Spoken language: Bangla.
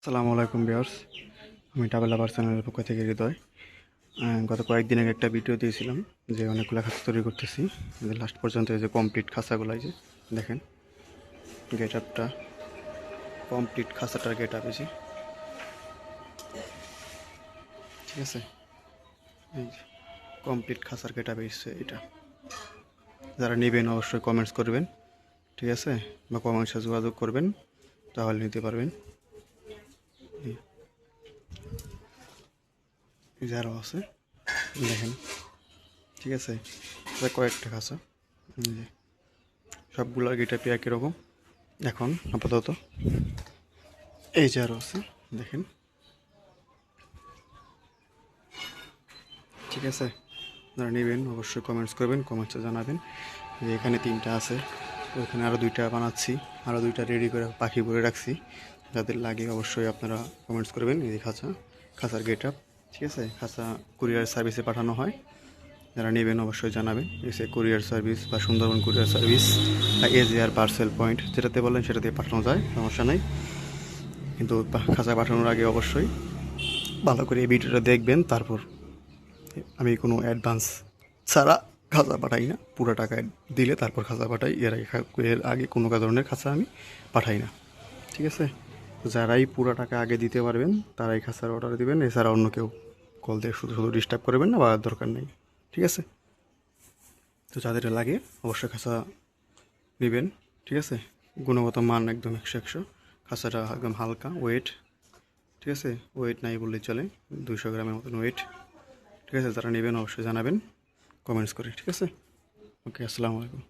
আসসালামু আলাইকুম ভিউয়ার্স, আমি ট্রাভেল লাভার চ্যানেলের পক্ষ থেকে হৃদয়। গত কয়েকদিন আগে একটা ভিডিও দিয়েছিলাম যে অনেকগুলো খাঁচা তৈরি করতেছি। লাস্ট পর্যন্ত এই যে কমপ্লিট খাঁচাগুলো, এই যে দেখেন গেট আপটা, কমপ্লিট খাঁচাটার গেট আপ, এই যে ঠিক আছে, এই যে কমপ্লিট খাঁচার গেট আপ এসছে এটা। যারা নেবেন অবশ্যই কমেন্টস করবেন, ঠিক আছে, বা কমেন্টসে যোগাযোগ করবেন, তাহলে নিতে পারবেন। এই যে আরও আছে, দেখেন, ঠিক আছে, এটা কয়েকটা খাঁচা, এই যে সবগুলোর গেট আপই একই রকম। এখন আপাতত এই যে আরও আছে, দেখেন, ঠিক আছে। যারা নেবেন অবশ্যই কমেন্টস করবেন, কমেন্টসে জানাবেন যে এখানে 3টা আছে, ওইখানে আরও 2টা বানাচ্ছি, আরও 2টা রেডি করে পাখি ভরে রাখছি। যাদের লাগে অবশ্যই আপনারা কমেন্টস করবেন। এই খাঁচার গেট আপ, ঠিক আছে। খাঁচা কুরিয়ার সার্ভিসে পাঠানো হয়, যারা নেবেন অবশ্যই জানাবেন। এসে কুরিয়ার সার্ভিস বা সুন্দরবন কুরিয়ার সার্ভিস বা এজিআর পার্সেল পয়েন্ট, যেটাতে বলেন সেটাতে পাঠানো যায়, সমস্যা নেই। কিন্তু খাঁচা পাঠানোর আগে অবশ্যই ভালো করে এই ভিডিওটা দেখবেন। তারপর আমি কোনো অ্যাডভান্স ছাড়া খাঁচা পাঠাই না, পুরো টাকা দিলে তারপর খাঁচা পাঠাই। এর আগে কোনো ধরনের খাঁচা আমি পাঠাই না, ঠিক আছে। যারাই পুরো টাকা আগে দিতে পারবেন তারাই খাঁচার অর্ডার দিবেন, এছাড়া অন্য কেউ কল দিয়ে শুধু শুধু ডিস্টার্ব করবেন না, বা দরকার নেই, ঠিক আছে। তো যাদের লাগে অবশ্যই খাঁচা নেবেন, ঠিক আছে। গুণগত মান একদম 100 খাঁচাটা একদম হালকা ওয়েট, ঠিক আছে। ওয়েট নাই বললেই চলে, 200 গ্রামের মতন ওয়েট, ঠিক আছে। যারা নেবেন অবশ্যই জানাবেন কমেন্টস করে, ঠিক আছে। ওকে, আসসালামু আলাইকুম।